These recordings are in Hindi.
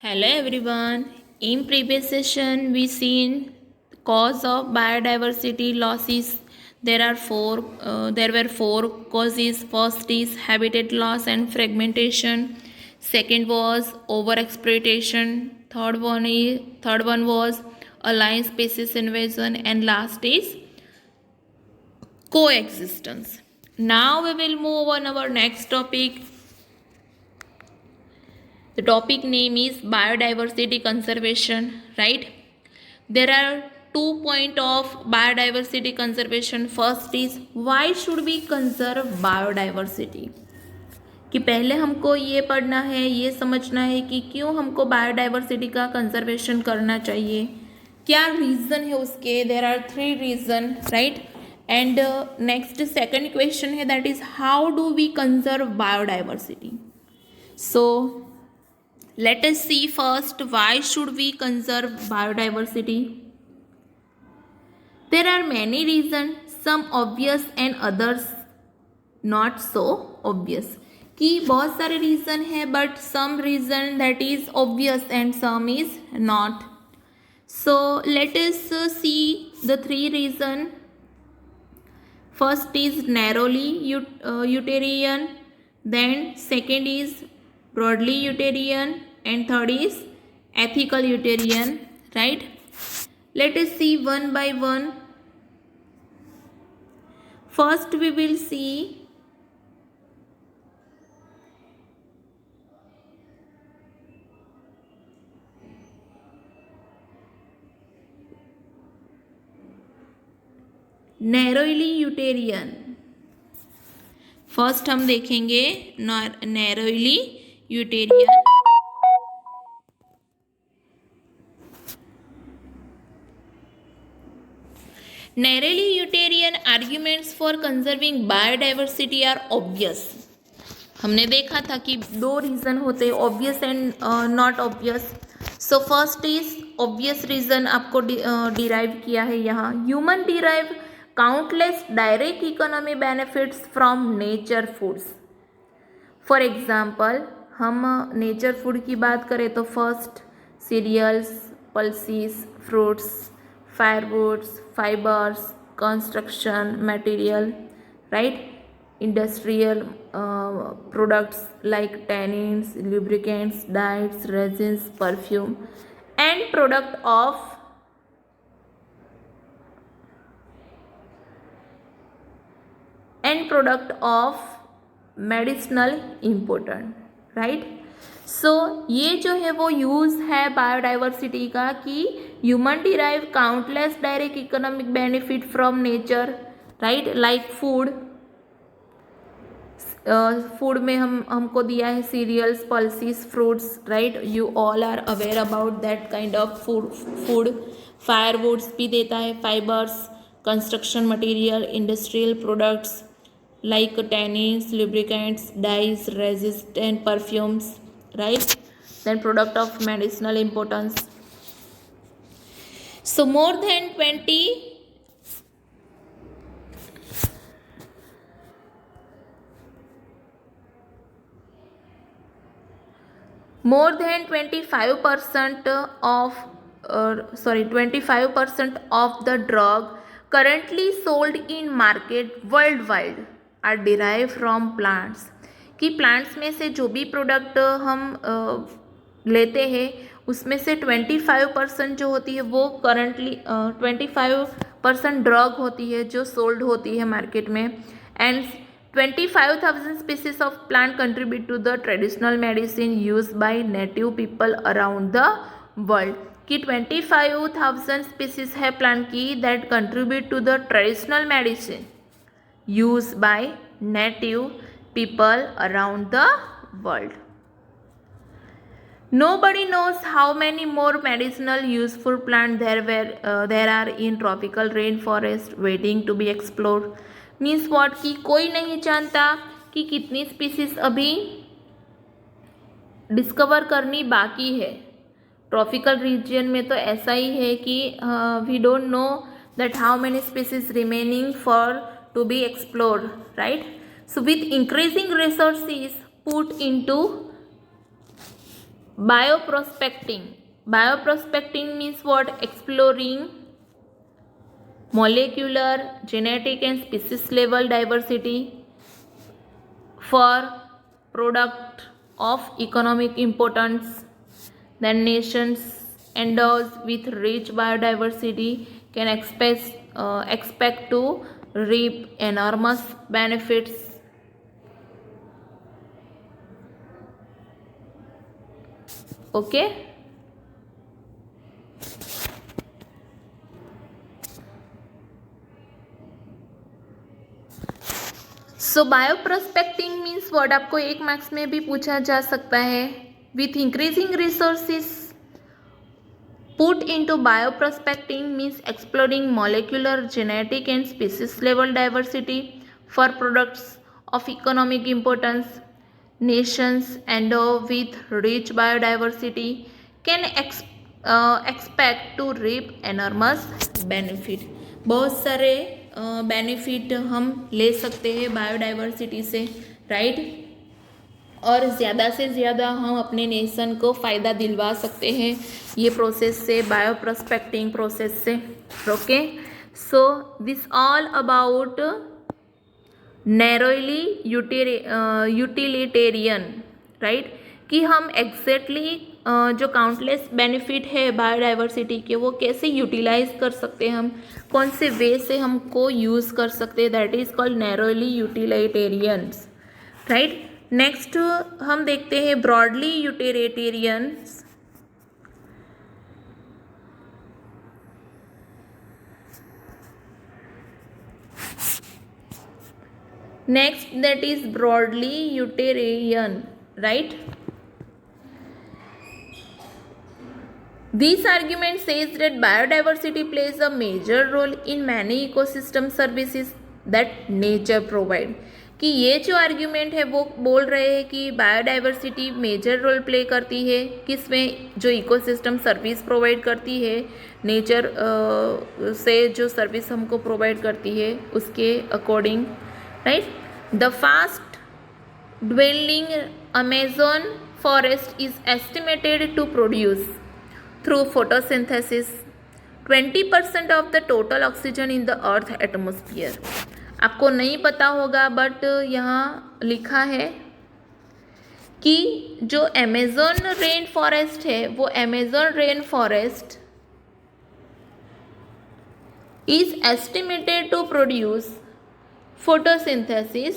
Hello everyone. In previous session we seen cause of biodiversity losses. There were four causes. First is habitat loss and fragmentation. Second was overexploitation. Third one was alien species invasion, and last is coexistence. Now we will move on our next topic. The topic name is biodiversity conservation, right? There are 2 points of biodiversity conservation. First is why should we conserve biodiversity? कि पहले हमको ये पढ़ना है, ये समझना है कि क्यों हमको बायोडाइवर्सिटी का कंजर्वेशन करना चाहिए, क्या रीज़न है उसके. There are 3 reason, right. And next second question है, that is how do we conserve biodiversity. So let us see first why should we conserve biodiversity. There are many reasons, some obvious and others not so obvious. कि बहुत सारे रीज़न है but some reason that is obvious and some is not. So let us see the 3 reason. First is narrowly utilitarian, then second is broadly utilitarian, and third is ethical utilitarian, right. Let us see one by one. First we will see narrowly utilitarian. First हम देखेंगे narrowly utilitarian. Narrowly utilitarian arguments for conserving biodiversity are obvious. हमने देखा था कि 2 रीज़न होते, obvious and not obvious. So first is obvious reason आपको डिराइव किया है यहाँ. Human derive countless direct economy benefits from nature foods. For example हम नेचर फूड की बात करें तो first cereals, pulses, fruits, firewoods, fibres, construction material, right. Industrial products like tannins, lubricants, dyes, resins, perfume, and product of medicinal important, right. So ये जो है वो यूज़ है बायोडाइवर्सिटी का कि human derive countless direct economic benefit from nature, right. Like food में हमको दिया है cereals, pulses, fruits, right. You all are aware about that kind of food. Firewoods भी देता है, fibres, construction material, industrial products like tannins, lubricants, dyes, resins, and perfumes, right. Then product of medicinal importance. So more than 25% of 25% of the drug currently sold in market worldwide are derive from plants. कि प्लांट्स में से जो भी प्रोडक्ट हम लेते हैं उसमें से 25% जो होती है वो करंटली 25% ड्रग होती है जो सोल्ड होती है मार्केट में. And 25,000 species of plant contribute to the traditional medicine use by native people around the world. कि 25,000 स्पीसीज है प्लांट की that contribute to the traditional medicine used by native people around the world. Nobody knows how many more medicinal useful plants there are in tropical rainforest waiting to be explored. Means what कि कोई नहीं जानता कि कितनी स्पीसीज अभी डिस्कवर करनी बाकी है. ट्रॉपिकल रीजन में तो ऐसा ही है कि we don't know that how many species remaining for to be explored, right. So with increasing resources put into Bioprospecting means what? Exploring molecular, genetic and species level diversity for product of economic importance. Then nations endowed with rich biodiversity can expect to reap enormous benefits. Okay. So bioprospecting means word आपको 1 मार्क्स में भी पूछा जा सकता है. With increasing resources put into bioprospecting means exploring molecular, genetic and species level diversity for products of economic importance. Nations endowed with rich biodiversity can expect to reap enormous benefit. बहुत सारे बेनिफिट हम ले सकते हैं बायोडाइवर्सिटी से, राइट. और ज़्यादा से ज़्यादा हम अपने नेशन को फ़ायदा दिलवा सकते हैं ये प्रोसेस से, बायोप्रोस्पेक्टिंग प्रोसेस से. Okay. So this all about narrowly utilitarian, right. कि हम एग्जैक्टली जो काउंटलेस बेनिफिट है बायोडाइवर्सिटी के वो कैसे यूटिलाइज कर सकते हैं, हम कौन से वे से हमको यूज़ कर सकते हैं. That is called narrowly utilitarians, right. Next हम देखते हैं broadly utilitarians. Next, that is broadly utilitarian, right. This argument says that biodiversity plays a major role in many ecosystem services that nature provide. कि ये जो आर्ग्यूमेंट है वो बोल रहे हैं कि बायोडाइवर्सिटी मेजर रोल प्ले करती है किसमें, जो इकोसिस्टम सर्विस प्रोवाइड करती है, नेचर से जो सर्विस हमको प्रोवाइड करती है उसके according, right. The fast dwelling Amazon forest is estimated to produce through photosynthesis 20% of the total oxygen in the earth atmosphere. आपको नहीं पता होगा बट यहाँ लिखा है कि जो अमेज़न रेन फॉरेस्ट है वो Amazon rain forest is estimated to produce photosynthesis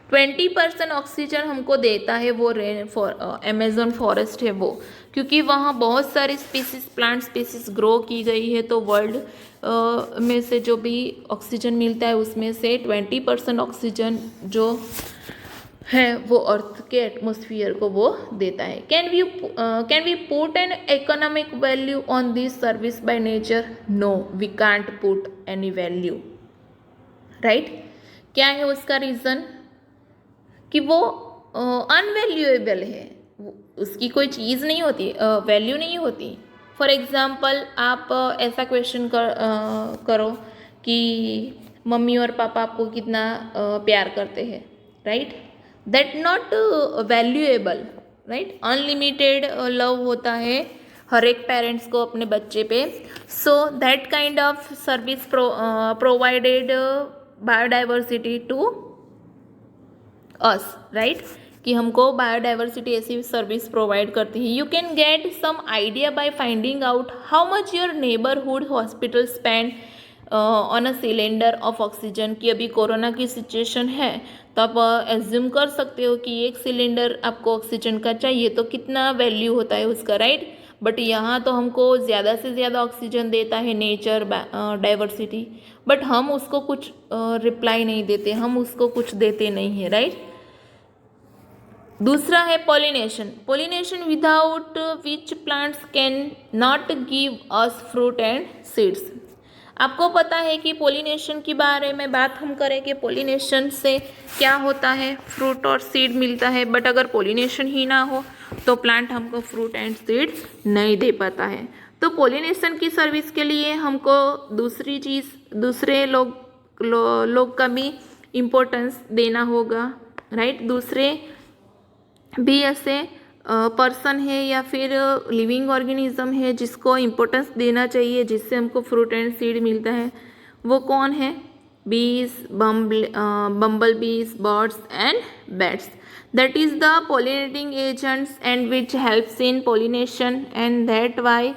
20% oxygen हमको देता है वो अमेज़न फॉरेस्ट है वो, क्योंकि वहाँ बहुत सारी स्पीसीज, प्लांट स्पीसीज ग्रो की गई है. तो वर्ल्ड में से जो भी ऑक्सीजन मिलता है उसमें से 20% ऑक्सीजन जो है वो अर्थ के एटमॉस्फेयर को वो देता है. Can we put an economic value on this service by nature? No, we can't put any value, right. क्या है उसका रीज़न? कि वो अनवैल्यूएबल है, उसकी कोई चीज़ नहीं होती, वैल्यू नहीं होती. फॉर एग्ज़ाम्पल आप ऐसा क्वेश्चन करो कि मम्मी और पापा आपको कितना प्यार करते हैं, right. That not valuable, right. Unlimited love होता है हर एक पेरेंट्स को अपने बच्चे पे. So that kind of service provided biodiversity to us, right. कि हमको बायोडाइवर्सिटी ऐसी सर्विस प्रोवाइड करती है. You can get some idea by finding out how much your neighbourhood hospital spend on a cylinder of oxygen. कि अभी कोरोना की सिचुएशन है तो आप एज्यूम कर सकते हो कि एक सिलेंडर आपको ऑक्सीजन का चाहिए तो कितना वैल्यू होता है उसका, राइट. बट यहाँ तो हमको ज़्यादा से ज़्यादा ऑक्सीजन देता है नेचर डाइवर्सिटी, बट हम उसको कुछ रिप्लाई नहीं देते, हम उसको कुछ देते नहीं है, राइट. दूसरा है pollination. Pollination without which plants can not give us fruit and seeds. आपको पता है कि पॉलिनेशन के बारे में बात हम करें कि पॉलिनेशन से क्या होता है, फ्रूट और सीड मिलता है. बट अगर पॉलिनेशन ही ना हो तो प्लांट हमको फ्रूट एंड सीड नहीं दे पाता है. तो पोलिनेशन की सर्विस के लिए हमको दूसरे लोग का भी इम्पोर्टेंस देना होगा, राइट। दूसरे भी ऐसे पर्सन है या फिर लिविंग ऑर्गेनिज्म है जिसको इम्पोर्टेंस देना चाहिए, जिससे हमको फ्रूट एंड सीड मिलता है। वो कौन है? bees, bumblebees, birds and bats. That is the pollinating agents and which helps in pollination, and that why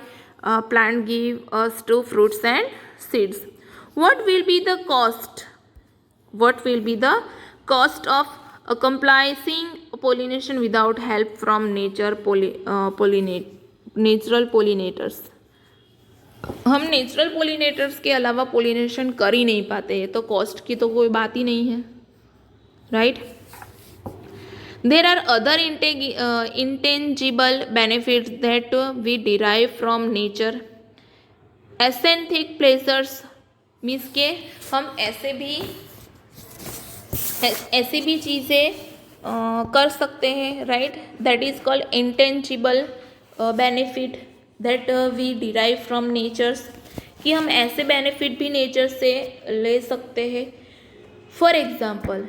plant give us to fruits and seeds. What will be the cost? What will be the cost of accomplishing pollination without help from natural pollinators? हम नेचुरल पोलिनेटर्स के अलावा पोलिनेशन कर ही नहीं पाते हैं, तो कॉस्ट की तो कोई बात ही नहीं है, right. There are other intangible benefits that we derive from nature. Aesthetic pleasures means के हम ऐसे भी चीज़ें कर सकते हैं, right. That is called intangible benefit that we derive from natures, कि हम ऐसे बेनिफिट भी नेचर से ले सकते हैं। For example,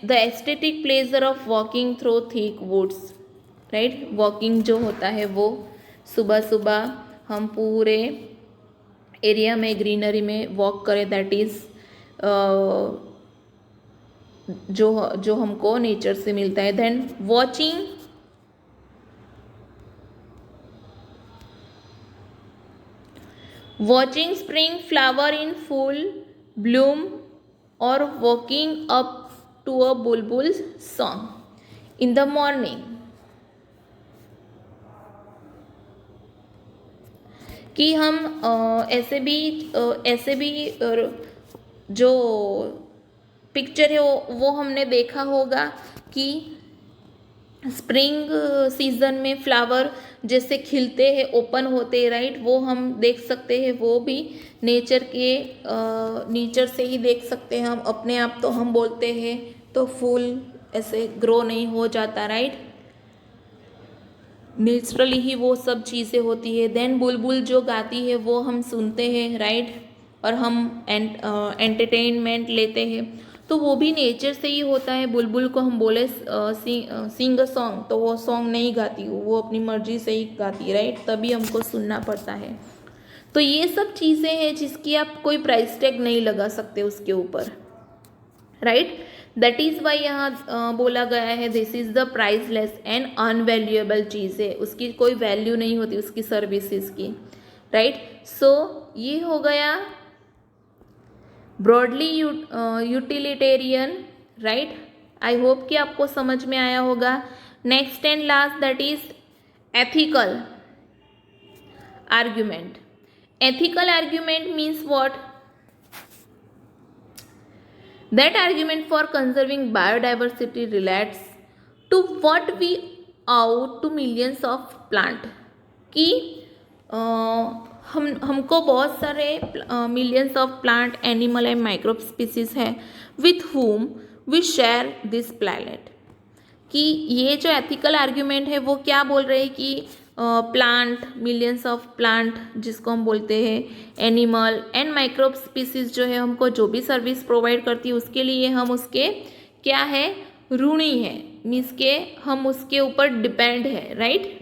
the aesthetic pleasure of walking through thick woods, right. Walking जो होता है वो सुबह सुबह हम पूरे एरिया में ग्रीनरी में वॉक करें, दैट इज जो हमको नेचर से मिलता है। Then watching spring flower in full bloom और walking up to a bulbul song in the morning, कि हम ऐसे भी जो पिक्चर है वो हमने देखा होगा कि स्प्रिंग सीजन में फ्लावर जैसे खिलते हैं, ओपन होते हैं, राइट। वो हम देख सकते हैं, वो भी नेचर से ही देख सकते हैं हम। अपने आप तो हम बोलते हैं तो फूल ऐसे ग्रो नहीं हो जाता, राइट। नेचुरली ही वो सब चीज़ें होती है। देन बुलबुल जो गाती है वो हम सुनते हैं, राइट, और हम एंटरटेनमेंट लेते हैं, तो वो भी नेचर से ही होता है। बुलबुल को हम बोले सिंग अ सॉन्ग, तो वो सॉन्ग नहीं गाती, वो अपनी मर्जी से ही गाती है, राइट, तभी हमको सुनना पड़ता है। तो ये सब चीज़ें हैं जिसकी आप कोई प्राइस टैग नहीं लगा सकते उसके ऊपर, राइट। दैट इज़ वाई यहाँ बोला गया है this is the priceless and unvaluable चीज़ है, उसकी कोई वैल्यू नहीं होती उसकी सर्विसेज की, राइट। सो ये हो गया broadly utilitarian, right. I hope कि आपको समझ में आया होगा। Next and last that is ethical argument. Ethical argument means what? That argument for conserving biodiversity relates to what we owe to millions of plant, कि हमको बहुत सारे millions of plant, animal and microbe species है with whom we share this planet. कि ये जो एथिकल आर्ग्यूमेंट है वो क्या बोल रहे हैं कि प्लांट, मिलियंस ऑफ प्लांट जिसको हम बोलते हैं, एनिमल एंड माइक्रोब स्पीसीज जो है हमको जो भी सर्विस प्रोवाइड करती है उसके लिए हम उसके क्या है, ऋणी है, मीन्स के हम उसके ऊपर डिपेंड है, राइट।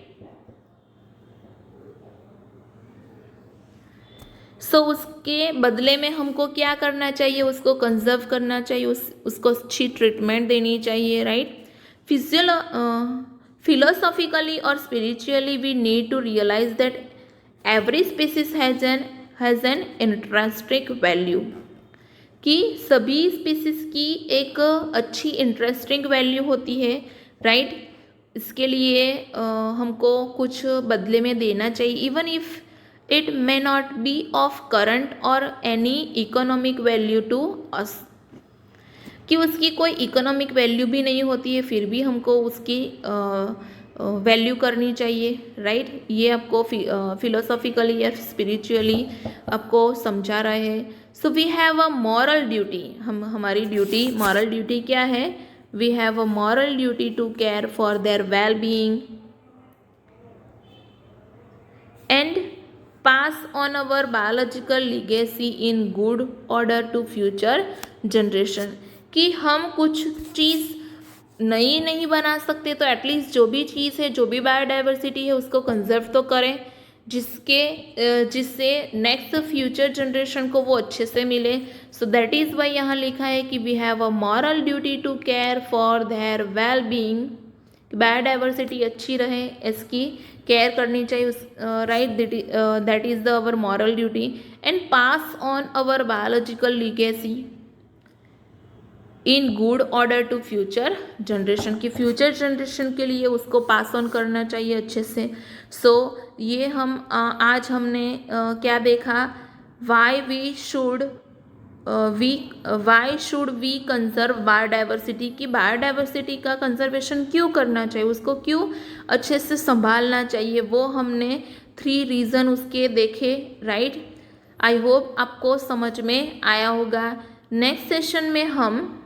सो उसके बदले में हमको क्या करना चाहिए, उसको कंजर्व करना चाहिए, उसको अच्छी ट्रीटमेंट देनी चाहिए, right. Philosophically or spiritually we need to realize that every species has an intrinsic value, कि सभी स्पीसीज की एक अच्छी इंटरेस्टिंग वैल्यू होती है, राइट। इसके लिए हमको कुछ बदले में देना चाहिए, even if it may not be of current और any economic value to us, कि उसकी कोई इकोनॉमिक वैल्यू भी नहीं होती है, फिर भी हमको उसकी वैल्यू करनी चाहिए, राइट। ये आपको फिलोसॉफिकली या स्पिरिचुअली आपको समझा रहे हैं। So we have a moral duty, हमारी ड्यूटी, मॉरल ड्यूटी क्या है? We have a moral duty to care for their well being and pass on our biological legacy in good order to future generation, कि हम कुछ चीज़ नई नहीं बना सकते तो एटलीस्ट जो भी चीज़ है, जो भी बायोडाइवर्सिटी है, उसको कंजर्व तो करें, जिससे नेक्स्ट फ्यूचर जनरेशन को वो अच्छे से मिले. सो दैट इज़ वाई यहाँ लिखा है कि we have a moral duty to care for their well being. Biodiversity अच्छी रहे, इसकी केयर करनी चाहिए, उस right, that is the our moral duty. And pass on our biological legacy in good order to future generation, की फ्यूचर जनरेशन के लिए उसको पास ऑन करना चाहिए अच्छे से. सो ये हम आज हमने क्या देखा, why should we conserve biodiversity, की बायोडाइवर्सिटी का कंजर्वेशन क्यों करना चाहिए, उसको क्यों अच्छे से संभालना चाहिए, वो हमने 3 रीज़न उसके देखे, राइट. आई होप आपको समझ में आया होगा. नेक्स्ट सेशन में हम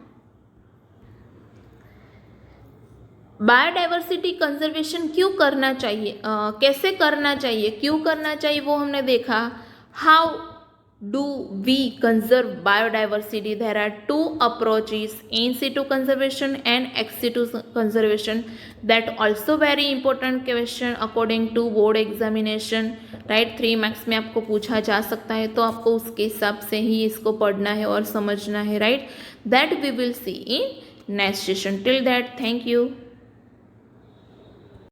बायोडाइवर्सिटी कंजर्वेशन क्यों करना चाहिए, कैसे करना चाहिए, क्यों करना चाहिए, वो हमने देखा. How do we conserve biodiversity, there are 2 approaches, in situ conservation and ex situ conservation. That also very important question according to board examination, right. 3 marks में आपको पूछा जा सकता है, तो आपको उसके हिसाब से ही इसको पढ़ना है और समझना है, right. That we will see in next session. Till that, thank you.